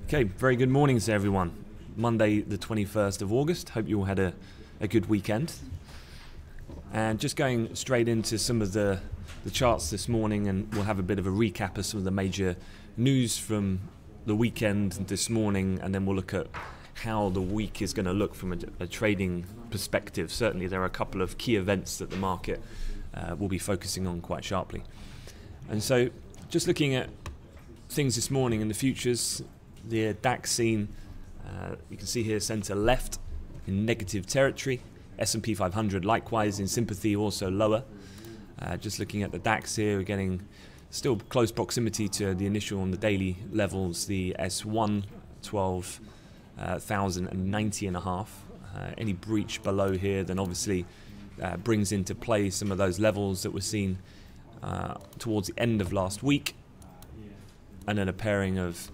Okay, very good mornings to everyone. Monday the 21st of August. Hope you all had a good weekend. And just going straight into some of the charts this morning, and we'll have a bit of a recap of some of the major news from the weekend this morning, and then we'll look at how the week is going to look from a trading perspective. Certainly there are a couple of key events that the market will be focusing on quite sharply. And so just looking at things this morning in the futures, the DAX scene, you can see here centre left in negative territory. S&P 500 likewise in sympathy, also lower. Just looking at the DAX here, we're getting still close proximity to the initial on the daily levels, the S1 12,090.5. Any breach below here then obviously brings into play some of those levels that were seen towards the end of last week, and then a pairing of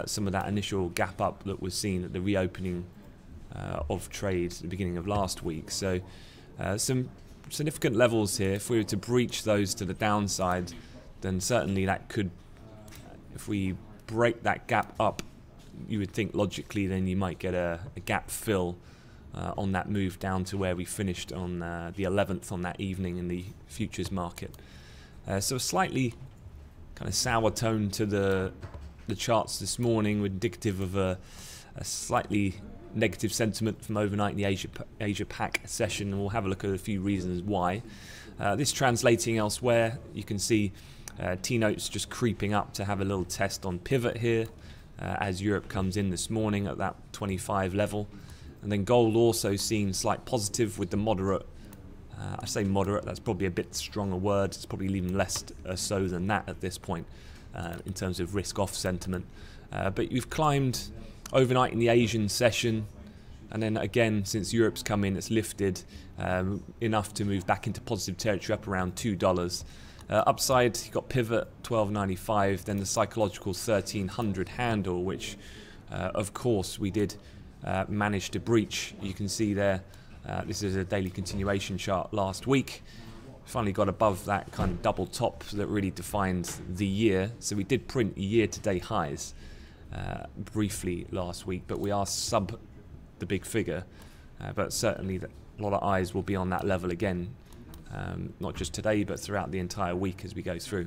some of that initial gap up that was seen at the reopening of trade at the beginning of last week. So some significant levels here. If we were to breach those to the downside, then certainly that could, if we break that gap up, you would think logically then you might get a gap fill on that move down to where we finished on the 11th on that evening in the futures market. So a slightly kind of sour tone to the charts this morning, indicative of a slightly negative sentiment from overnight in the Asia Pac session, and we'll have a look at a few reasons why. This translating elsewhere, you can see T-notes just creeping up to have a little test on pivot here as Europe comes in this morning at that 25 level. And then gold also seen slight positive with the moderate, I say moderate, that's probably a bit stronger word, it's probably even less so than that at this point in terms of risk off sentiment. But you've climbed overnight in the Asian session, and then again since Europe's come in it's lifted enough to move back into positive territory up around $2. Upside you've got pivot 1295, then the psychological 1300 handle, which of course we did manage to breach. You can see there this is a daily continuation chart last week. Finally got above that kind of double top that really defined the year. So we did print year-to-date highs briefly last week, but we are sub the big figure. But certainly a lot of eyes will be on that level again, not just today, but throughout the entire week as we go through.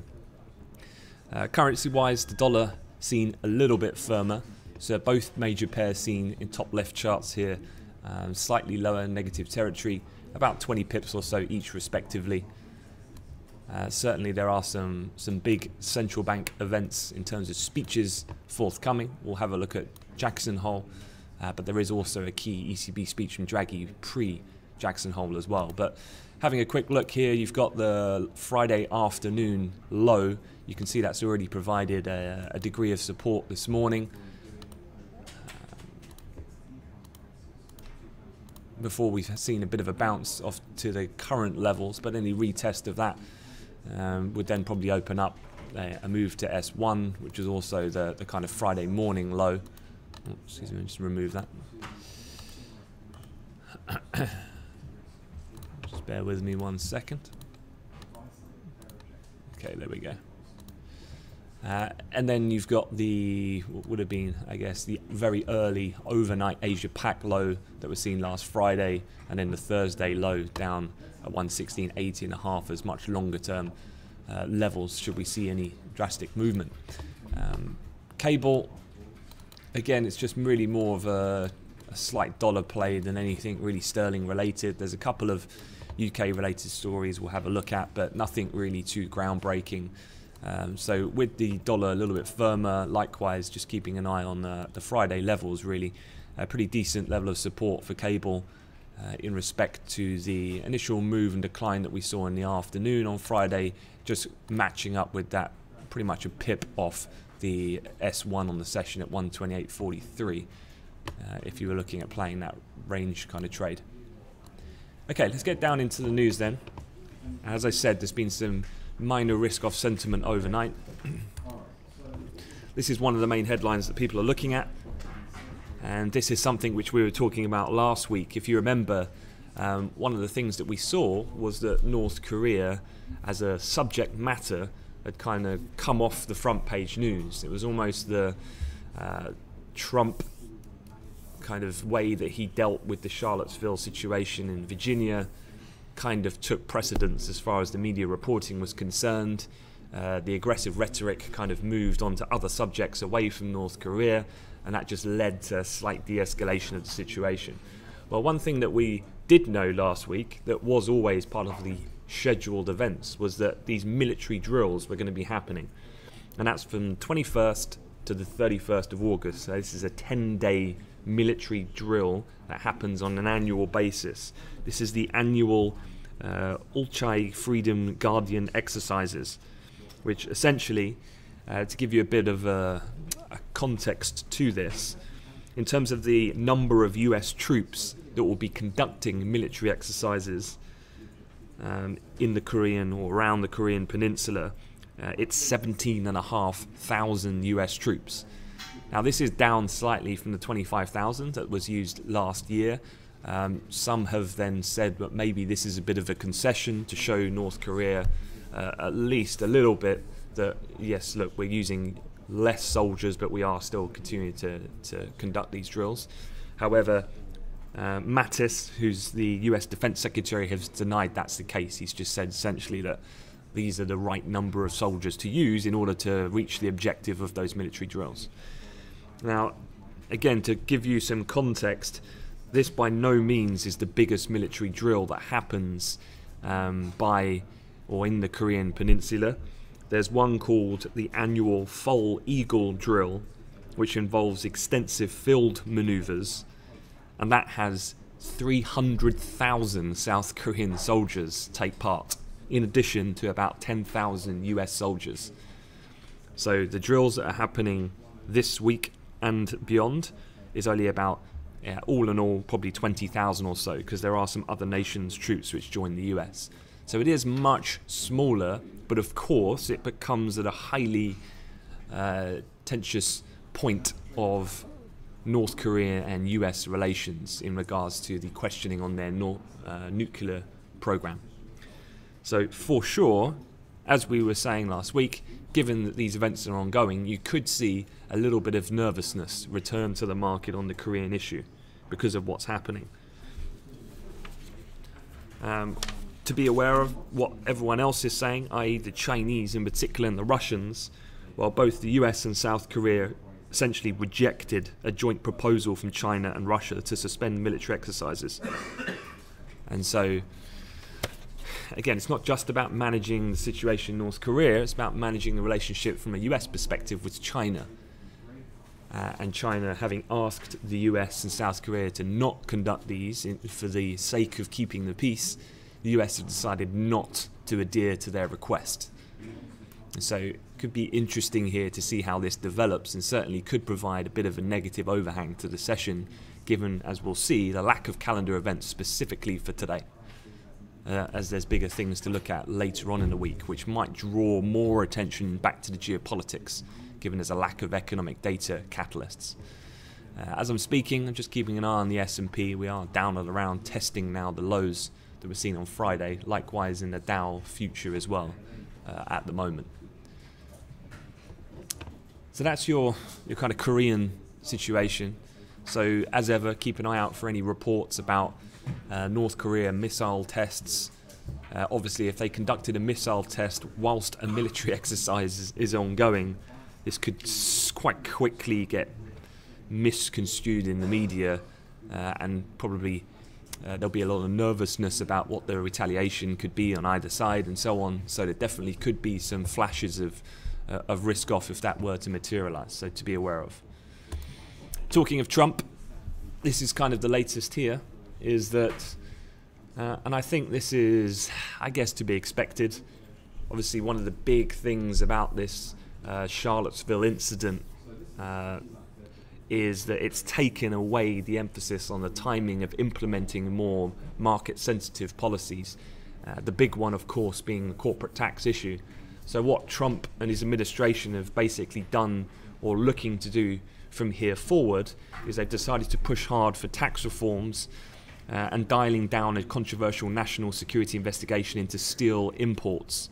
Currency-wise, the dollar seen a little bit firmer. So both major pairs seen in top left charts here, slightly lower negative territory, about 20 pips or so each respectively. Certainly there are some big central bank events in terms of speeches forthcoming. We'll have a look at Jackson Hole, but there is also a key ECB speech from Draghi pre-Jackson Hole as well. But having a quick look here, you've got the Friday afternoon low. You can see that's already provided a degree of support this morning. Before we've seen a bit of a bounce off to the current levels, but any retest of that would then probably open up a move to S1, which is also the kind of Friday morning low. Oh, excuse me, just remove that. Just bear with me 1 second. Okay, there we go. And then you've got the, what would have been, I guess, the very early overnight Asia Pac low that was seen last Friday, and then the Thursday low down at 116.80.5 as much longer term levels should we see any drastic movement. Cable, again, it's just really more of a slight dollar play than anything really sterling related. There's a couple of UK related stories we'll have a look at, but nothing really too groundbreaking. So with the dollar a little bit firmer, likewise just keeping an eye on the Friday levels, really a pretty decent level of support for cable in respect to the initial move and decline that we saw in the afternoon on Friday, just matching up with that pretty much a pip off the S1 on the session at 128.43 if you were looking at playing that range kind of trade. Okay, let's get down into the news then. As I said, there's been some minor risk-off sentiment overnight. This is one of the main headlines that people are looking at, and this is something which we were talking about last week. If you remember, one of the things that we saw was that North Korea as a subject matter had kind of come off the front page news. It was almost the Trump kind of way that he dealt with the Charlottesville situation in Virginia kind of took precedence as far as the media reporting was concerned. The aggressive rhetoric kind of moved on to other subjects away from North Korea, and that just led to a slight de-escalation of the situation. Well, one thing that we did know last week that was always part of the scheduled events was that these military drills were going to be happening. And that's from 21st to the 31st of August. So this is a 10-day military drill that happens on an annual basis. This is the annual Ulchai Freedom Guardian exercises, which essentially, to give you a bit of a context to this, in terms of the number of US troops that will be conducting military exercises in the Korean or around the Korean peninsula, it's 17,500 US troops. Now this is down slightly from the 25,000 that was used last year. Some have then said that maybe this is a bit of a concession to show North Korea at least a little bit that, yes, look, we're using less soldiers, but we are still continuing to conduct these drills. However, Mattis, who's the US Defense Secretary, has denied that's the case. He's just said essentially that these are the right number of soldiers to use in order to reach the objective of those military drills. Now, again, to give you some context, this by no means is the biggest military drill that happens by or in the Korean peninsula. There's one called the annual Foal Eagle drill, which involves extensive field maneuvers, and that has 300,000 South Korean soldiers take part, in addition to about 10,000 US soldiers. So the drills that are happening this week and beyond is only about, all in all, probably 20,000 or so, because there are some other nations' troops which join the US. So it is much smaller, but of course it becomes at a highly tensious point of North Korea and US relations in regards to the questioning on their nuclear program. So for sure, as we were saying last week, given that these events are ongoing, you could see a little bit of nervousness return to the market on the Korean issue because of what's happening. To be aware of what everyone else is saying, i.e. the Chinese in particular and the Russians, while both the US and South Korea essentially rejected a joint proposal from China and Russia to suspend military exercises. And so, again, it's not just about managing the situation in North Korea, it's about managing the relationship from a US perspective with China. And China having asked the US and South Korea to not conduct these for the sake of keeping the peace, the US have decided not to adhere to their request. And so it could be interesting here to see how this develops, and certainly could provide a bit of a negative overhang to the session, given, as we'll see, the lack of calendar events specifically for today. As there's bigger things to look at later on in the week, which might draw more attention back to the geopolitics, given there's a lack of economic data catalysts. As I'm speaking, I'm just keeping an eye on the S&P. We are down at around testing now the lows that were seen on Friday, likewise in the Dow future as well at the moment. So that's your kind of Korean situation. So as ever, keep an eye out for any reports about North Korea missile tests. Obviously, if they conducted a missile test whilst a military exercise is ongoing, this could quite quickly get misconstrued in the media, and probably there'll be a lot of nervousness about what the retaliation could be on either side and so on. So there definitely could be some flashes of risk off if that were to materialize, so to be aware of. Talking of Trump, this is kind of the latest here, is that, and I think this is, I guess, to be expected. Obviously, one of the big things about this Charlottesville incident is that it's taken away the emphasis on the timing of implementing more market-sensitive policies. The big one, of course, being the corporate tax issue. So what Trump and his administration have basically done, or looking to do from here forward, is they've decided to push hard for tax reforms and dialing down a controversial national security investigation into steel imports.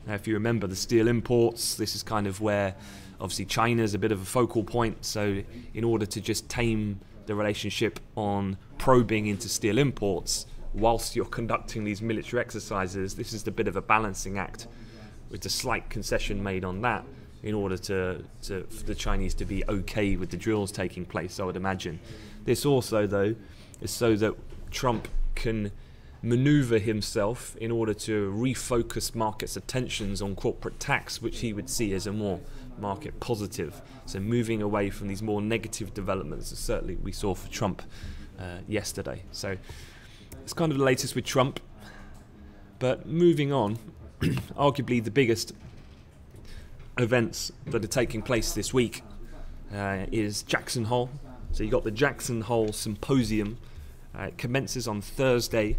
Now, if you remember the steel imports, this is kind of where obviously China's a bit of a focal point. So in order to just tame the relationship on probing into steel imports whilst you're conducting these military exercises, this is a bit of a balancing act with a slight concession made on that in order for the Chinese to be okay with the drills taking place, I would imagine. This also, though, is so that Trump can maneuver himself in order to refocus markets' attentions on corporate tax, which he would see as a more market positive. So moving away from these more negative developments that certainly we saw for Trump yesterday. So it's kind of the latest with Trump. But moving on, arguably the biggest events that are taking place this week is Jackson Hole. So you got the Jackson Hole Symposium. It commences on Thursday,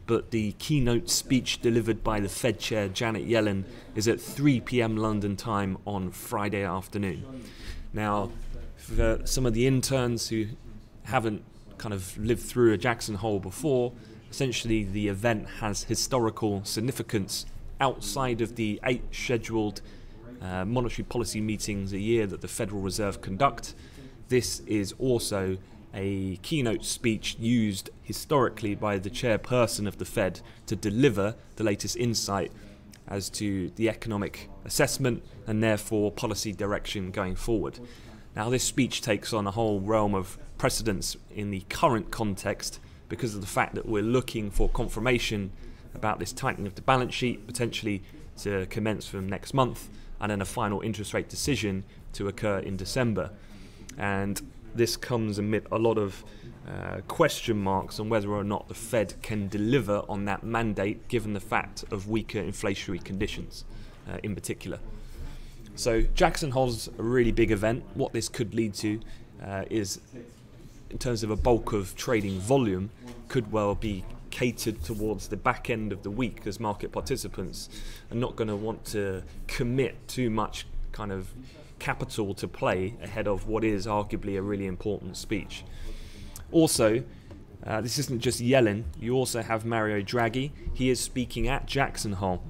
but the keynote speech delivered by the Fed Chair Janet Yellen is at 3 p.m. London time on Friday afternoon. Now, for some of the interns who haven't kind of lived through a Jackson Hole before, essentially the event has historical significance outside of the 8 scheduled monetary policy meetings a year that the Federal Reserve conduct. This is also a keynote speech used historically by the chairperson of the Fed to deliver the latest insight as to the economic assessment and therefore policy direction going forward. Now, this speech takes on a whole realm of precedence in the current context because of the fact that we're looking for confirmation about this tightening of the balance sheet, potentially to commence from next month, and then a final interest rate decision to occur in December. And this comes amid a lot of question marks on whether or not the Fed can deliver on that mandate given the fact of weaker inflationary conditions in particular. So Jackson Hole's a really big event. What this could lead to is, in terms of a bulk of trading volume, could well be catered towards the back end of the week, as market participants are not going to want to commit too much kind of capital to play ahead of what is arguably a really important speech. Also, this isn't just Yellen, you also have Mario Draghi. He is speaking at Jackson Hole.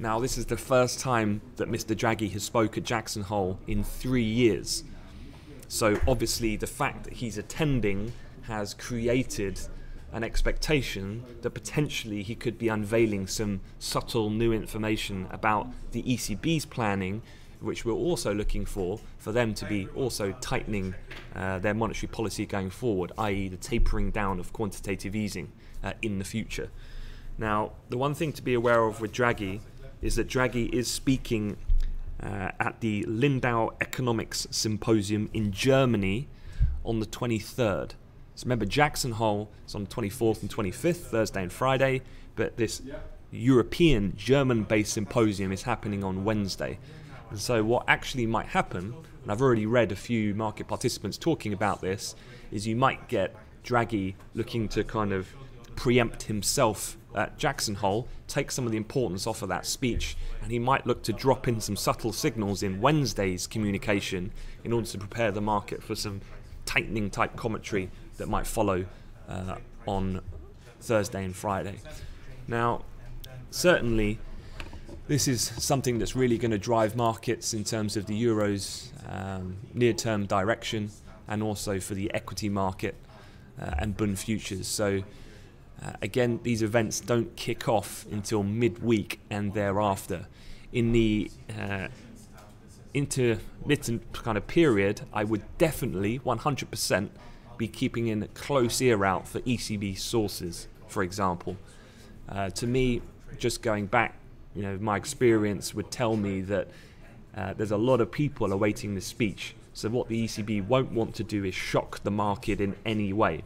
Now, this is the first time that Mr. Draghi has spoke at Jackson Hole in 3 years. So obviously the fact that he's attending has created an expectation that potentially he could be unveiling some subtle new information about the ECB's planning, which we're also looking for them to be also tightening their monetary policy going forward, i.e. the tapering down of quantitative easing in the future. Now, the one thing to be aware of with Draghi is that Draghi is speaking at the Lindau Economics Symposium in Germany on the 23rd. So remember, Jackson Hole is on the 24th and 25th, Thursday and Friday, but this European German-based symposium is happening on Wednesday. And so what actually might happen, and I've already read a few market participants talking about this, is you might get Draghi looking to kind of preempt himself at Jackson Hole, take some of the importance off of that speech, and he might look to drop in some subtle signals in Wednesday's communication in order to prepare the market for some tightening type commentary that might follow on Thursday and Friday. Now, certainly this is something that's really going to drive markets in terms of the euro's near-term direction, and also for the equity market and bond futures. So again, these events don't kick off until midweek and thereafter. In the intermittent kind of period, I would definitely 100% be keeping in a close ear out for ECB sources, for example. To me, just going back, my experience would tell me that there's a lot of people awaiting this speech. So what the ECB won't want to do is shock the market in any way.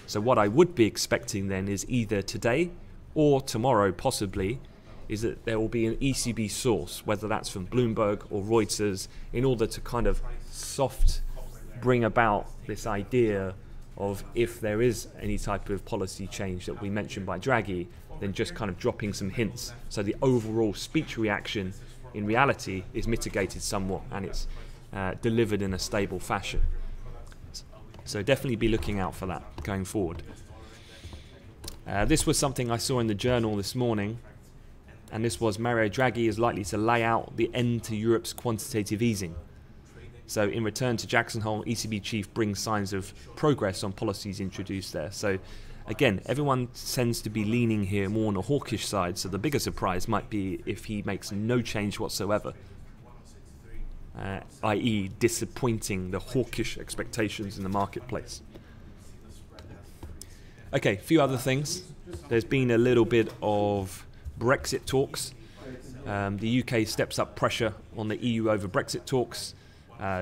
So what I would be expecting then is either today or tomorrow possibly, is that there will be an ECB source, whether that's from Bloomberg or Reuters, in order to kind of bring about this idea of, if there is any type of policy change that we mentioned by Draghi, then just kind of dropping some hints. So the overall speech reaction in reality is mitigated somewhat, and it's delivered in a stable fashion. So definitely be looking out for that going forward. This was something I saw in the journal this morning. and this was Mario Draghi is likely to lay out the end to Europe's quantitative easing. So in return to Jackson Hole, ECB chief brings signs of progress on policies introduced there. So again, everyone tends to be leaning here more on the hawkish side, so the bigger surprise might be if he makes no change whatsoever, i.e. disappointing the hawkish expectations in the marketplace. Okay, a few other things. There's been a little bit of Brexit talks. The UK steps up pressure on the EU over Brexit talks.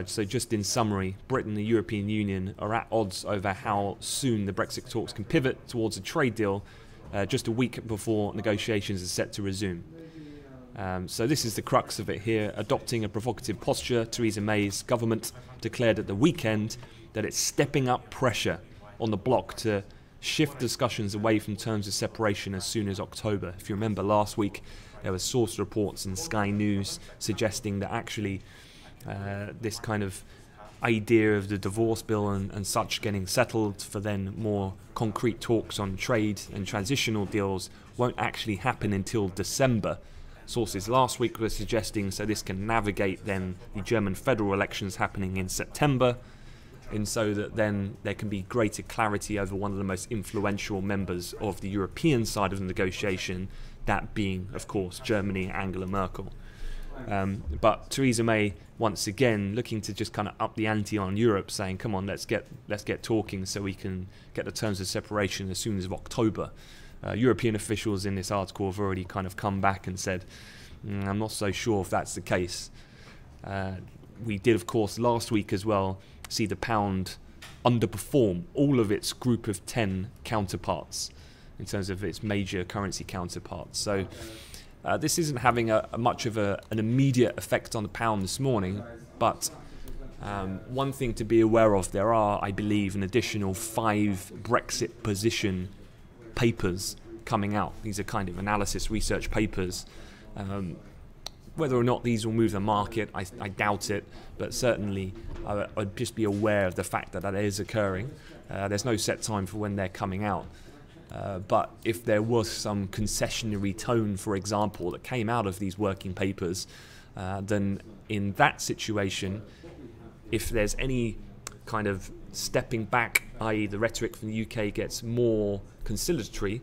So just in summary, Britain and the European Union are at odds over how soon the Brexit talks can pivot towards a trade deal just a week before negotiations are set to resume. So this is the crux of it here. Adopting a provocative posture, Theresa May's government declared at the weekend that it's stepping up pressure on the bloc to shift discussions away from terms of separation as soon as October. If you remember last week, there were source reports in Sky News suggesting that actually this kind of idea of the divorce bill and such getting settled for then more concrete talks on trade and transitional deals won't actually happen until December. Sources last week were suggesting so this can navigate then the German federal elections happening in September, and so that then there can be greater clarity over one of the most influential members of the European side of the negotiation, that being, of course, Germany, Angela Merkel. But Theresa May, once again, looking to just kind of up the ante on Europe, saying, come on, let's get talking so we can get the terms of separation as soon as October. European officials in this article have already kind of come back and said, I'm not so sure if that's the case. We did, of course, last week as well, see the pound underperform all of its group of 10 counterparts in terms of its major currency counterparts. So this isn't having much of an immediate effect on the pound this morning, but one thing to be aware of, there are, I believe, an additional 5 Brexit position papers coming out. These are kind of analysis research papers. Whether or not these will move the market, I doubt it, but certainly I'd just be aware of the fact that that is occurring. There's no set time for when they're coming out. But if there was some concessionary tone, for example, that came out of these working papers, then in that situation, if there's any kind of stepping back, i.e. the rhetoric from the UK gets more conciliatory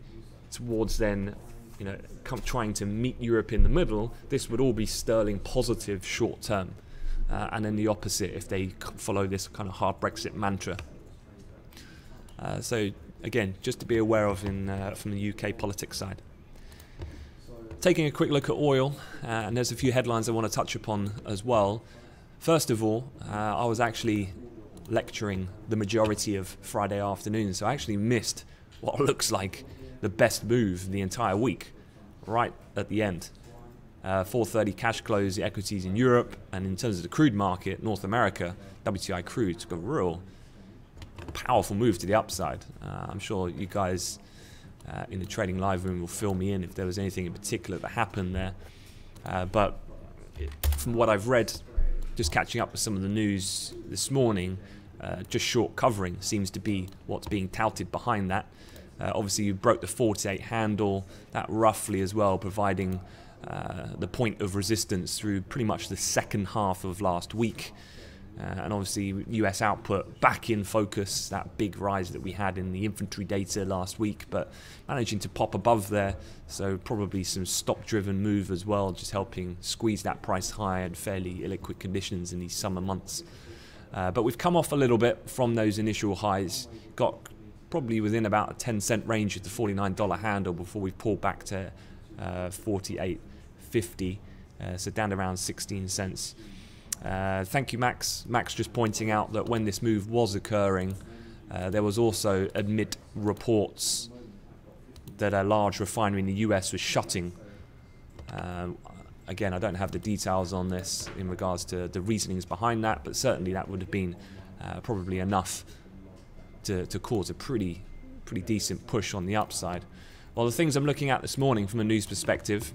towards then, trying to meet Europe in the middle, this would all be sterling positive short term. And then the opposite if they follow this kind of hard Brexit mantra. So again, just to be aware of from the UK politics side. Taking a quick look at oil, and there's a few headlines I want to touch upon as well. First of all, I was actually lecturing the majority of Friday afternoon, so I actually missed what looks like the best move the entire week, right at the end. 4:30 cash close, the equities in Europe, and in terms of the crude market, North America, WTI crude took a real powerful move to the upside. I'm sure you guys in the trading live room will fill me in if there was anything in particular that happened there. But from what I've read, just catching up with some of the news this morning, just short covering seems to be what's being touted behind that. Obviously, you broke the 48 handle, that roughly as well, providing the point of resistance through pretty much the second half of last week. And obviously, US output back in focus, that big rise that we had in the inventory data last week, but managing to pop above there. So probably some stock-driven move as well, just helping squeeze that price higher in fairly illiquid conditions in these summer months. But we've come off a little bit from those initial highs, got probably within about a 10-cent range of the $49 handle before we pulled back to 48.50, so down around 16 cents. Thank you, Max. Max just pointing out that when this move was occurring, there was also amid reports that a large refinery in the US was shutting. Again, I don't have the details on this in regards to the reasonings behind that, but certainly that would have been probably enough to cause a pretty decent push on the upside. Well, the things I'm looking at this morning from a news perspective,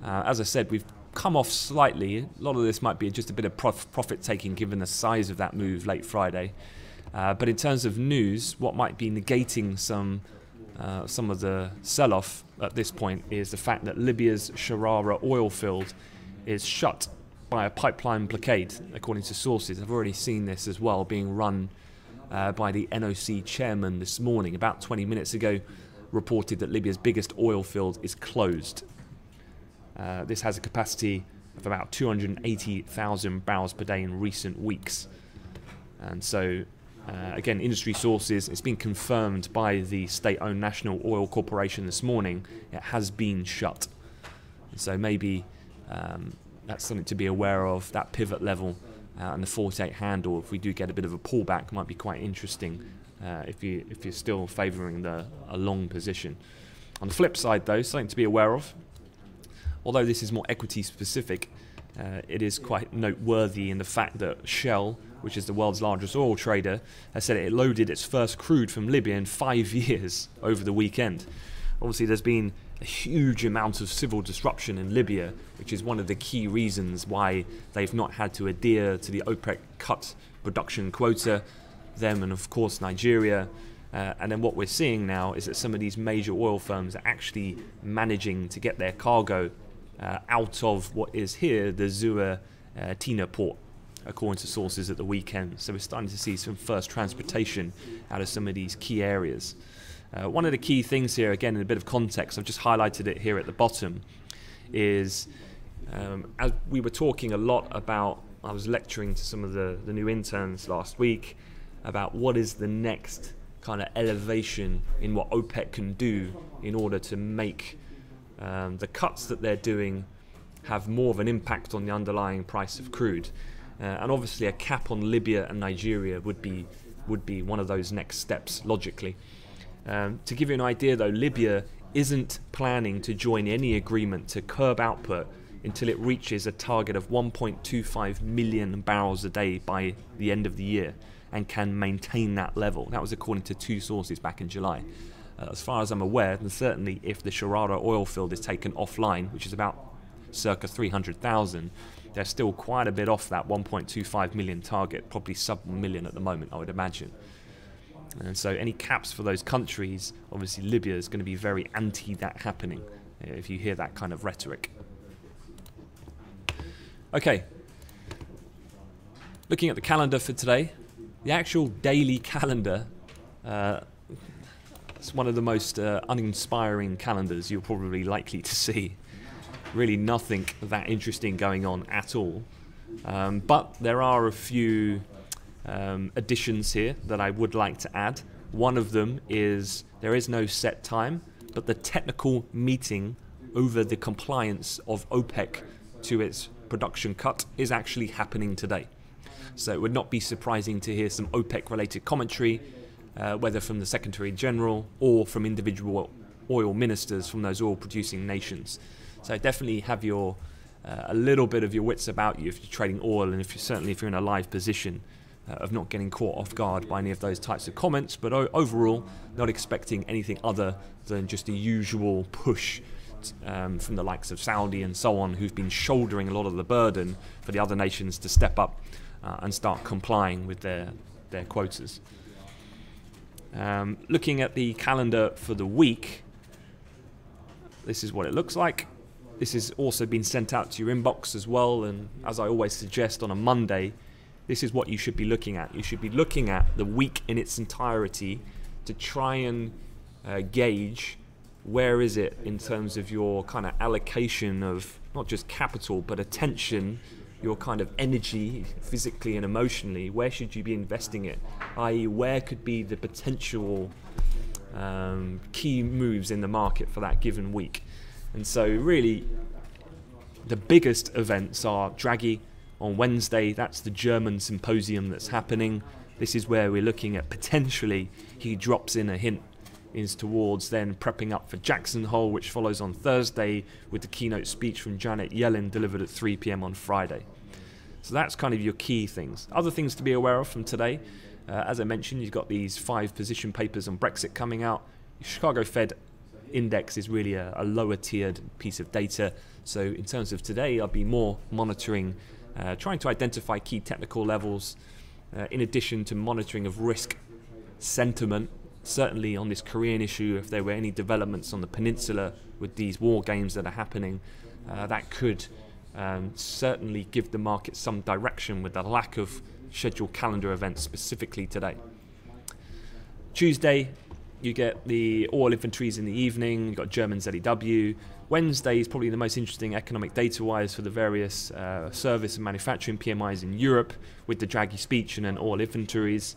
as I said, we've come off slightly. A lot of this might be just a bit of profit taking given the size of that move late Friday. But in terms of news, what might be negating some some of the sell-off at this point is the fact that Libya's Sharara oil field is shut by a pipeline blockade, according to sources. I've already seen this as well being run by the NOC chairman this morning. About 20 minutes ago, reported that Libya's biggest oil field is closed. This has a capacity of about 280,000 barrels per day in recent weeks. And so, again, industry sources, it's been confirmed by the state-owned National Oil Corporation this morning, it has been shut. So maybe that's something to be aware of, that pivot level and the 48 handle. If we do get a bit of a pullback, might be quite interesting if you're still favouring a long position. On the flip side though, something to be aware of, although this is more equity specific, it is quite noteworthy in the fact that Shell, which is the world's largest oil trader, has said it loaded its first crude from Libya in 5 years over the weekend. Obviously there's been a huge amount of civil disruption in Libya, which is one of the key reasons why they've not had to adhere to the OPEC cut production quota, them and of course Nigeria. And then what we're seeing now is that some of these major oil firms are actually managing to get their cargo out of what is here the Zua Tina port, according to sources at the weekend. So we're starting to see some first transportation out of some of these key areas. One of the key things here, again in a bit of context, I've just highlighted it here at the bottom, is as we were talking a lot about, I was lecturing to some of the new interns last week about what is the next kind of elevation in what OPEC can do in order to make the cuts that they're doing have more of an impact on the underlying price of crude. And obviously a cap on Libya and Nigeria would be one of those next steps, logically. To give you an idea though, Libya isn't planning to join any agreement to curb output until it reaches a target of 1.25 million barrels a day by the end of the year and can maintain that level. That was according to two sources back in July. As far as I'm aware, and certainly if the Sharara oil field is taken offline, which is about circa 300,000, they're still quite a bit off that 1.25 million target, probably sub million at the moment, I would imagine. And so any caps for those countries, obviously Libya is going to be very anti that happening, if you hear that kind of rhetoric. Okay, looking at the calendar for today, the actual daily calendar, it's one of the most uninspiring calendars you're probably likely to see. Really nothing that interesting going on at all. But there are a few additions here that I would like to add. One of them is there is no set time, but the technical meeting over the compliance of OPEC to its production cut is actually happening today. So it would not be surprising to hear some OPEC related commentary, whether from the Secretary General or from individual oil ministers from those oil producing nations. So definitely have your a little bit of your wits about you if you're trading oil, and certainly if you're in a live position, of not getting caught off guard by any of those types of comments. But overall, not expecting anything other than just the usual push from the likes of Saudi and so on, who've been shouldering a lot of the burden for the other nations to step up and start complying with their quotas. Looking at the calendar for the week, this is what it looks like. This has also been sent out to your inbox as well, and as I always suggest on a Monday, this is what you should be looking at. You should be looking at the week in its entirety to try and gauge where is it in terms of your kind of allocation of not just capital but attention, your kind of energy physically and emotionally. Where should you be investing it? I.e., where could be the potential key moves in the market for that given week? And so really the biggest events are Draghi on Wednesday. That's the German symposium that's happening. This is where we're looking at potentially he drops in a hint is towards then prepping up for Jackson Hole, which follows on Thursday with the keynote speech from Janet Yellen delivered at 3 p.m. on Friday. So that's kind of your key things. Other things to be aware of from today, as I mentioned, you've got these 5 position papers on Brexit coming out. Chicago Fed index is really a lower tiered piece of data. So in terms of today, I'll be more monitoring, trying to identify key technical levels, in addition to monitoring of risk sentiment certainly on this Korean issue, if there were any developments on the peninsula with these war games that are happening, that could certainly give the market some direction with the lack of scheduled calendar events specifically today. Tuesday, you get the oil inventories in the evening, you've got German ZEW. Wednesday is probably the most interesting economic data-wise for the various service and manufacturing PMIs in Europe with the Draghi speech and then oil inventories.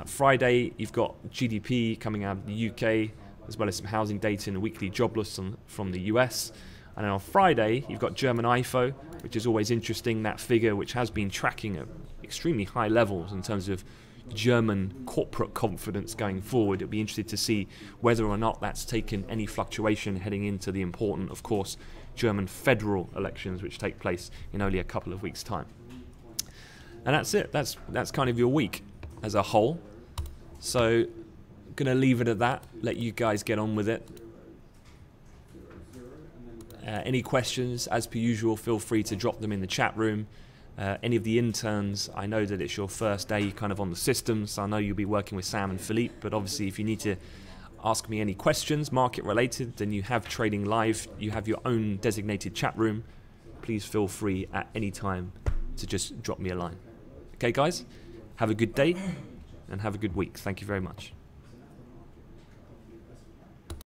Friday, you've got GDP coming out of the UK, as well as some housing data and a weekly jobless from the US. And then on Friday, you've got German IFO, which is always interesting, that figure which has been tracking at extremely high levels in terms of German corporate confidence going forward. It'll be interesting to see whether or not that's taken any fluctuation heading into the important, of course, German federal elections, which take place in only a couple of weeks' time. And that's it. That's kind of your week as a whole. So I'm going to leave it at that, let you guys get on with it. Any questions, as per usual, feel free to drop them in the chat room. Any of the interns, I know that it's your first day kind of on the system, so I know you'll be working with Sam and Philippe, but obviously if you need to ask me any questions, market related, then you have Trading Live, you have your own designated chat room. Please feel free at any time to just drop me a line. Okay guys, have a good day and have a good week. Thank you very much.